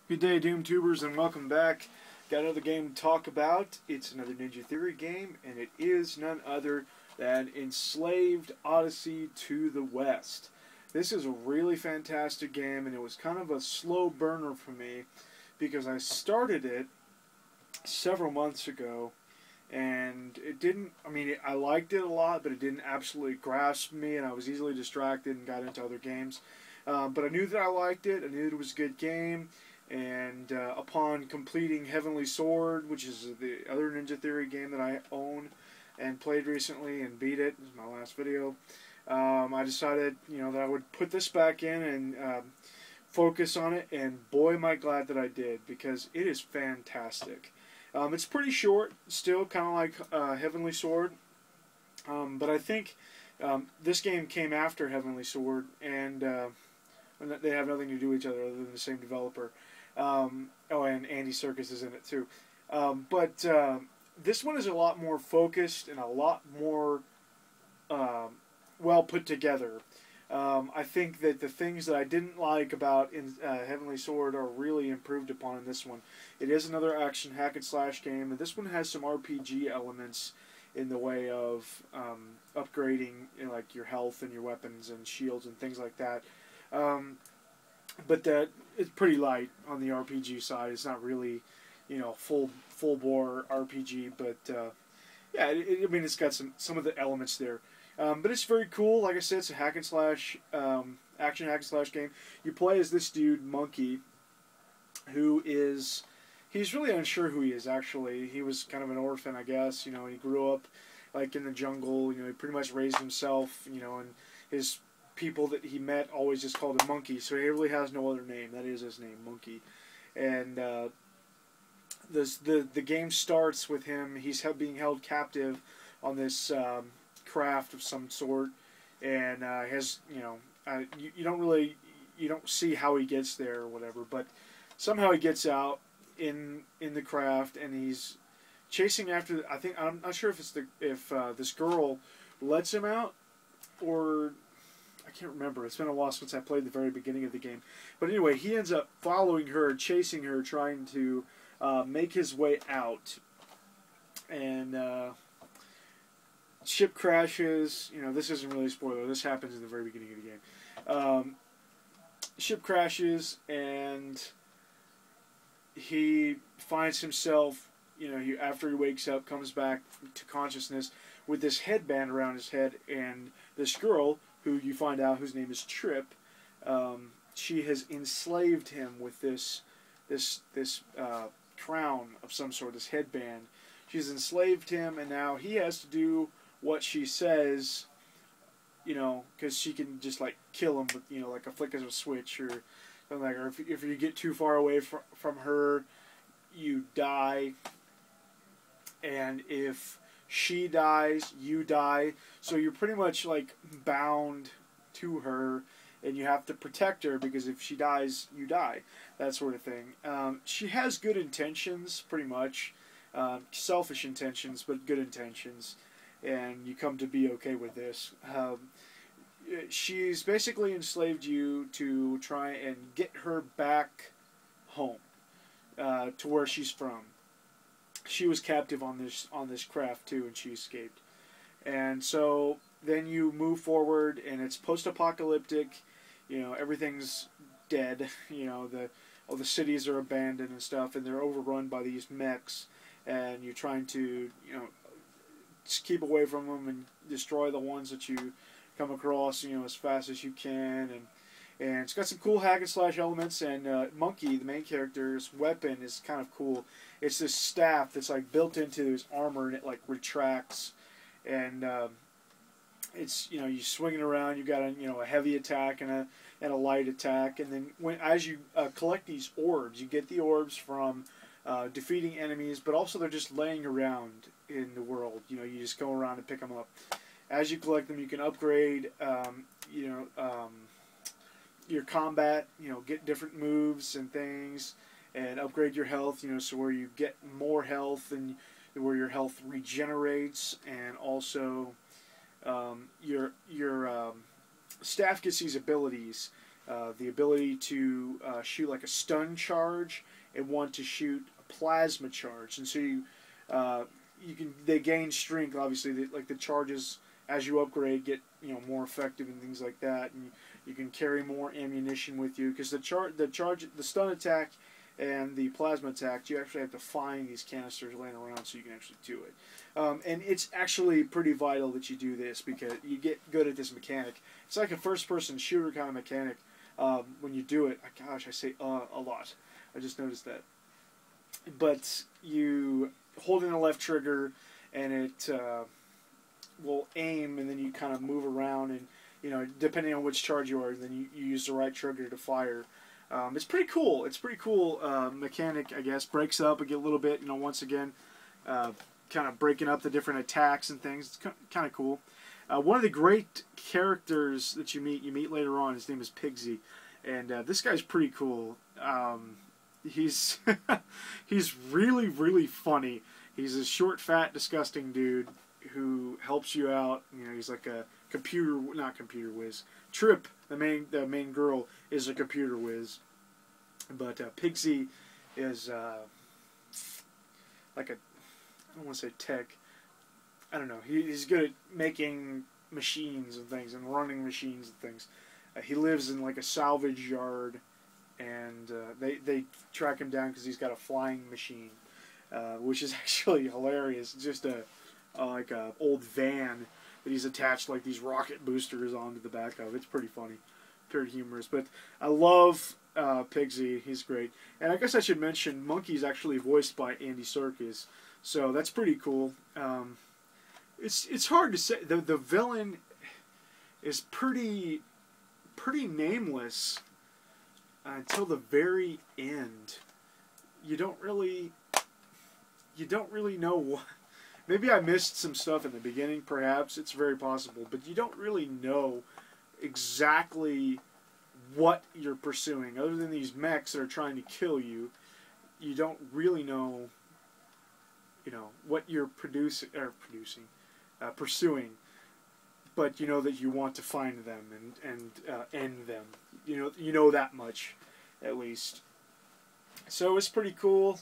Good day, Doom Tubers, and welcome back. Got another game to talk about. It's another Ninja Theory game, and it is none other than Enslaved Odyssey to the West. This is a really fantastic game, and it was kind of a slow burner for me because I started it several months ago, and it didn't, I liked it a lot, but it didn't absolutely grasp me, and I was easily distracted and got into other games. But I knew that I liked it. I knew it was a good game. And upon completing Heavenly Sword, which is the other Ninja Theory game that I own and played recently and beat it, this is my last video, I decided that I would put this back in and focus on it, and boy am I glad that I did, because it is fantastic. It's pretty short, still kind of like Heavenly Sword, but I think this game came after Heavenly Sword, and they have nothing to do with each other other than the same developer. Oh, and Andy Serkis is in it too. But this one is a lot more focused and a lot more well put together. I think that the things that I didn't like about Heavenly Sword are really improved upon in this one. It is another action hack and slash game, and this one has some RPG elements in the way of upgrading, like your health and your weapons and shields and things like that. But it's pretty light on the RPG side. It's not really, full bore RPG. But yeah, it's got some of the elements there. But it's very cool. Like I said, it's a hack and slash, action hack and slash game. You play as this dude Monkey, who is, he's really unsure who he is. Actually, he was kind of an orphan, I guess. He grew up like in the jungle. He pretty much raised himself. And his people that he met always just called him Monkey, so he really has no other name. That is his name, Monkey. And the game starts with him. He's being held captive on this craft of some sort, and you don't see how he gets there or whatever, but somehow he gets out in the craft, and he's chasing after. I'm not sure if this girl lets him out, or I can't remember. It's been a while since I played the very beginning of the game. But anyway, he ends up following her, chasing her, trying to make his way out. And ship crashes. This isn't really a spoiler. This happens in the very beginning of the game. Ship crashes, and he finds himself, after he wakes up, comes back to consciousness with this headband around his head, and this girl, who you find out whose name is Trip, she has enslaved him with this crown of some sort, this headband. She's enslaved him, and now he has to do what she says, because she can just like kill him with like a flick of a switch or something like that. Or if you get too far away from her, you die, and if she dies, you die. So you're pretty much like bound to her, and you have to protect her, because if she dies, you die. That sort of thing. She has good intentions, pretty much. Selfish intentions, but good intentions. And you come to be okay with this. She's basically enslaved you to try and get her back home, to where she's from. She was captive on this craft too, and she escaped. And so then you move forward, and it's post-apocalyptic. Everything's dead. All the cities are abandoned and stuff, and they're overrun by these mechs. And you're trying to just keep away from them and destroy the ones that you come across, as fast as you can. And it's got some cool hack and slash elements, and Monkey, the main character's weapon, is kind of cool. It's this staff that's like built into his armor, and it like retracts, and it's you swing it around. You got a heavy attack and a light attack, and then as you collect these orbs, you get the orbs from defeating enemies, but also they're just laying around in the world. You just go around and pick them up. As you collect them, you can upgrade your combat, get different moves and things, and upgrade your health, so where you get more health and where your health regenerates, and also your staff gets these abilities, the ability to shoot like a stun charge, and one to shoot a plasma charge. And so they gain strength. Obviously, like the charges as you upgrade get more effective and things like that, and you can carry more ammunition with you because the stun attack and the plasma attack, you actually have to find these canisters laying around so you can actually do it. And it's actually pretty vital that you do this because you get good at this mechanic. It's like a first-person shooter kind of mechanic when you do it. Gosh, I say a lot. I just noticed that. But you hold in the left trigger, and it will aim, and then you kind of move around, and depending on which charge you are, then you use the right trigger to fire. It's pretty cool. It's pretty cool mechanic, I guess. Breaks up a little bit, once again, kind of breaking up the different attacks and things. It's kind of cool. One of the great characters that you meet later on, his name is Pigsy, and this guy's pretty cool. He's he's really, really funny. He's a short, fat, disgusting dude who helps you out. He's like a not computer whiz. Trip, the main girl, is a computer whiz, but Pigsy is like I don't want to say tech. I don't know. He's good at making machines and things and running machines and things. He lives in like a salvage yard, and they track him down because he's got a flying machine, which is actually hilarious. It's just like a old van that he's attached like these rocket boosters onto the back of. It's pretty funny, pretty humorous. But I love Pigsy. He's great. And I guess I should mention Monkey's actually voiced by Andy Serkis, so that's pretty cool. It's hard to say. The villain is pretty nameless until the very end. You don't really know what. Maybe I missed some stuff in the beginning, perhaps. It's very possible. But you don't really know exactly what you're pursuing. Other than these mechs that are trying to kill you, you don't really know, what you're pursuing. But you know that you want to find them and end them. You know that much, at least. So it's pretty cool.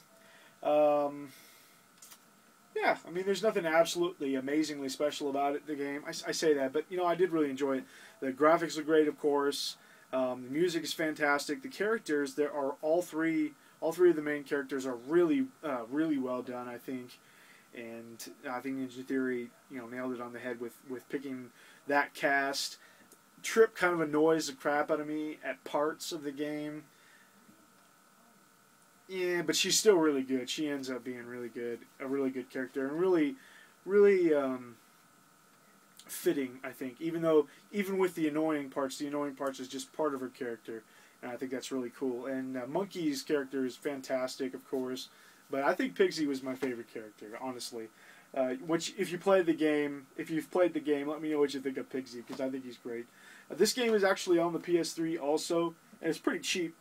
Yeah, I mean, there's nothing absolutely amazingly special about it, the game. I say that, but, I did really enjoy it. The graphics are great, of course. The music is fantastic. The characters, there are all three of the main characters are really, really well done, I think. And I think Ninja Theory, nailed it on the head with picking that cast. Trip kind of annoys the crap out of me at parts of the game. Yeah, but she's still really good. She ends up being really good, a really good character, and really, really fitting, I think. Even with the annoying parts is just part of her character, and I think that's really cool. And Monkey's character is fantastic, of course, but I think Pigsy was my favorite character, honestly. If you've played the game, let me know what you think of Pigsy, because I think he's great. This game is actually on the PS3 also, and it's pretty cheap.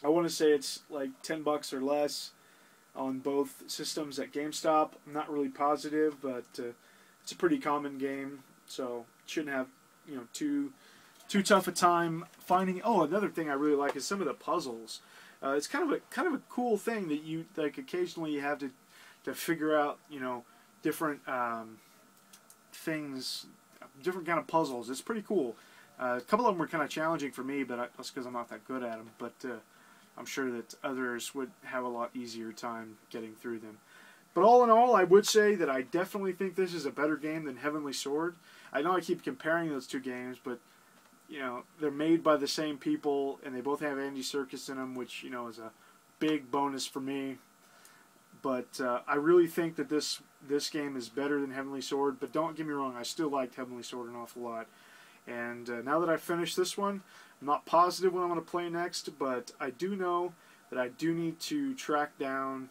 I want to say it's like $10 or less on both systems at GameStop. I'm not really positive, but it's a pretty common game, so shouldn't have too tough a time finding. Oh, another thing I really like is some of the puzzles. It's kind of a cool thing that you occasionally you have to figure out different things, different kind of puzzles. It's pretty cool. A couple of them were kind of challenging for me, but that's because I'm not that good at them. But I'm sure that others would have a lot easier time getting through them. But all in all, I would say that I definitely think this is a better game than Heavenly Sword. I know I keep comparing those two games, but they're made by the same people, and they both have Andy Serkis in them, which is a big bonus for me. But I really think that this game is better than Heavenly Sword. But don't get me wrong, I still liked Heavenly Sword an awful lot. And now that I've finished this one, I'm not positive what I'm going to play next, but I do know that I do need to track down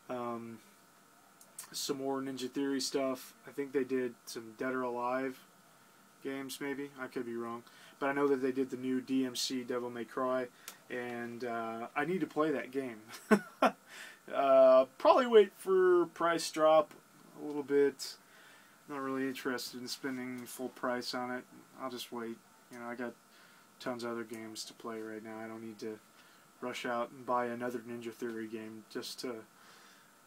some more Ninja Theory stuff. I think they did some Dead or Alive games, maybe. I could be wrong. But I know that they did the new DMC Devil May Cry, and I need to play that game. Probably wait for price drop a little bit. Not really interested in spending full price on it. I'll just wait. I got tons of other games to play right now. I don't need to rush out and buy another Ninja Theory game just to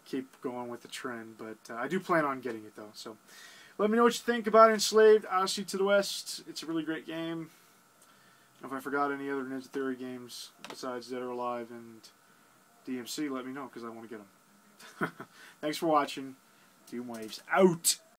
keep going with the trend. But I do plan on getting it, though. So let me know what you think about Enslaved, Odyssey to the West. It's a really great game. If I forgot any other Ninja Theory games besides Dead or Alive and DMC, let me know, because I want to get them. Thanks for watching. Doom Waves out.